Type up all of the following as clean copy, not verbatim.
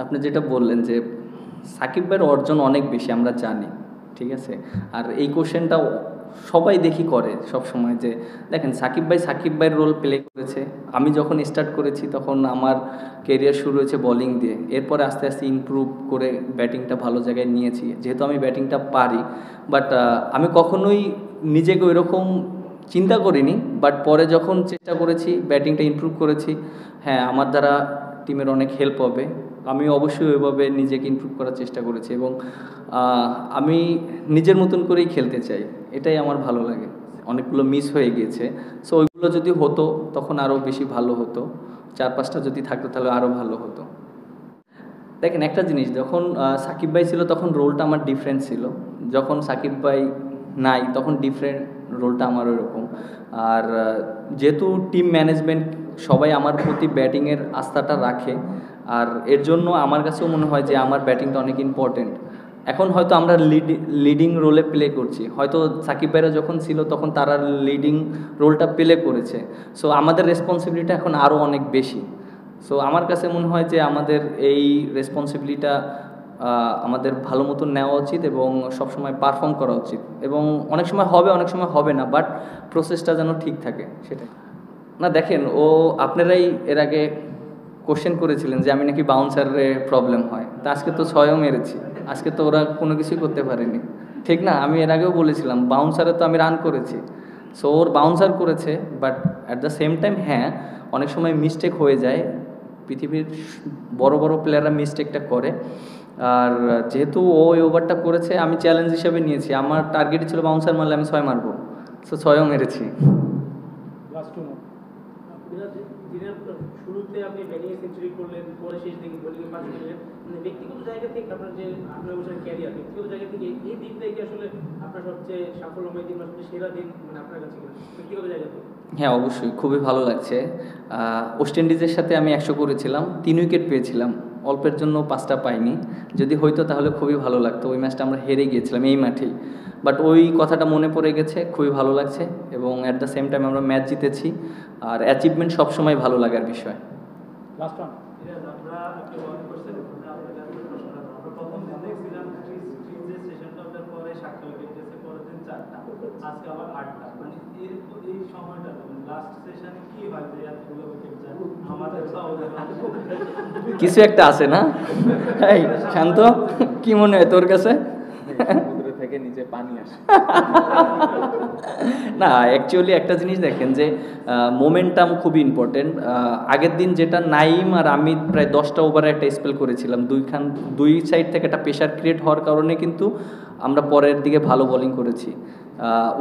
আপনি যেটা বললেন যে সাকিব ভাইয়ের অর্জন অনেক বেশি আমরা জানি, ঠিক আছে। আর এই কোশ্চেনটা সবাই দেখি করে সব সময় যে দেখেন সাকিব ভাইয়ের রোল প্লে করেছে। আমি যখন স্টার্ট করেছি তখন আমার কেরিয়ার শুরু হয়েছে বোলিং দিয়ে, এরপরে আস্তে আস্তে ইমপ্রুভ করে ব্যাটিংটা ভালো জায়গায় নিয়েছি, যেহেতু আমি ব্যাটিংটা পারি। বাট আমি কখনোই নিজেকে ওইরকম চিন্তা করিনি, বাট পরে যখন চেষ্টা করেছি ব্যাটিংটা ইমপ্রুভ করেছি, হ্যাঁ আমার দ্বারা টিমের অনেক হেল্প হবে। আমি অবশ্যই ওইভাবে নিজেকে ইমপ্রুভ করার চেষ্টা করেছি এবং আমি নিজের মতন করেই খেলতে চাই, এটাই আমার ভালো লাগে। অনেকগুলো মিস হয়ে গিয়েছে, সো ওইগুলো যদি হতো তখন আরও বেশি ভালো হতো, 4-5টা যদি থাকতো তাহলে আরও ভালো হতো। দেখেন একটা জিনিস, যখন সাকিব ভাই ছিল তখন রোলটা আমার ডিফারেন্ট ছিল, যখন সাকিব ভাই নাই তখন ডিফারেন্ট রোলটা আমার ওরকম। আর যেহেতু টিম ম্যানেজমেন্ট সবাই আমার প্রতি ব্যাটিংয়ের আস্থাটা রাখে, আর এর জন্য আমার কাছেও মনে হয় যে আমার ব্যাটিংটা অনেক ইম্পর্টেন্ট। এখন হয়তো আমরা লিডিং রোলে প্লে করছি, হয়তো সাকিব ভাইরা যখন ছিল তখন তারা লিডিং রোলটা প্লে করেছে, সো আমাদের রেসপন্সিবিলিটি এখন আরও অনেক বেশি। সো আমার কাছে মনে হয় যে আমাদের এই রেসপন্সিবিলিটিটা আমাদের ভালো মতো নেওয়া উচিত এবং সবসময় পারফর্ম করা উচিত, এবং অনেক সময় হবে অনেক সময় হবে না, বাট প্রসেসটা যেন ঠিক থাকে সেটাই। না দেখেন, আপনারাই এর আগে কোশ্চেন করেছিলেন যে আমি নাকি বাউন্সারে প্রবলেম হয়, তা আজকে তো ছয়ও মেরেছি, আজকে তো ওরা কোনো কিছুই করতে পারেনি, ঠিক না? আমি এর আগেও বলেছিলাম বাউন্সারে তো আমি রান করেছি, সো ওর বাউন্সার করেছে, but at the same time হ্যাঁ অনেক সময় মিস্টেক হয়ে যায়, পৃথিবীর বড় বড় প্লেয়াররা মিস্টেকটা করে। আর যেহেতু ও ওই ওভারটা করেছে আমি চ্যালেঞ্জ হিসেবে নিয়েছি, আমার টার্গেট ছিল বাউন্সার মারলে আমি 6 মারবো, সো 6ও মেরেছি। শুরুতে আপনি ব্যাটিংয়ে সেঞ্চুরি করলেন, পরে শেষ দিকে বোলিংয়ে 5 করলেন, মানে ব্যক্তিগত জায়গা থেকে আপনার যে 8 বছরের ক্যারিয়ার, ব্যক্তিগত জায়গা থেকে এই দিনটাই কি আসলে আপনার সবচেয়ে সাফল্যময় দিন বা সবচেয়ে সেরা দিন মানে আপনার কাছে ব্যক্তিগত জায়গা থেকে? হ্যাঁ অবশ্যই, খুবই ভালো লাগছে। ওয়েস্ট ইন্ডিজের সাথে আমি 100 করেছিলাম, 3 উইকেট পেয়েছিলাম, অল্পের জন্য 5টা পাইনি। যদি হইতো তাহলে খুবই ভালো লাগতো। ওই ম্যাচটা আমরা হেরে গিয়েছিলাম এই মাঠেই, বাট ওই কথাটা মনে পড়ে গেছে, খুবই ভালো লাগছে। এবং অ্যাট দ্য সেম টাইম আমরা ম্যাচ জিতেছি, আর অ্যাচিভমেন্ট সবসময় ভালো লাগার বিষয়। Last one. আমরা একটু মনে করতে আপনার কাছে প্রশ্ন রাখবো। আমরা প্রথম দিন দেখছিলাম যে সেশনটা ওঠার পরে 7টা উইকেট গেছে, পরের দিন 4টা, আজকে আবার 8টা। মানে এই সময়টা লাস্ট সেশনে কি হয় যে এতগুলো উইকেট যায়? আমাদের কিছু একটা আছে না? এই শান্ত, কি মনে হয় তোর কাছে? সমুদ্র থেকে নিচে পানি আসে। না অ্যাকচুয়ালি একটা জিনিস দেখেন যে মোমেন্টাম খুবই ইম্পর্টেন্ট। আগের দিন যেটা নাইম আর আমি প্রায় 10টা ওভারে একটা স্পেল করেছিলাম, দুই সাইড থেকে একটা প্রেশার ক্রিয়েট হওয়ার কারণে কিন্তু আমরা পরের দিকে ভালো বোলিং করেছি।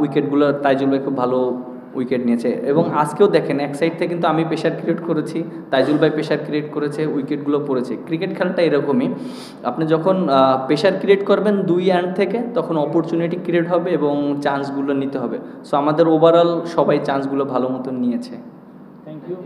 উইকেটগুলো তাইজুল ভাই খুব ভালো উইকেট নিয়েছে, এবং আজকেও দেখেন এক সাইড থেকে কিন্তু আমি প্রেশার ক্রিয়েট করেছি, তাইজুল ভাই প্রেশার ক্রিয়েট করেছে, উইকেটগুলো পড়েছে। ক্রিকেট খেলাটা এরকমই, আপনি যখন প্রেশার ক্রিয়েট করবেন দুই এন্ড থেকে তখন অপরচুনিটি ক্রিয়েট হবে এবং চান্সগুলো নিতে হবে। সো আমাদের ওভারঅল সবাই চান্সগুলো ভালো মতন নিয়েছে। Thank you.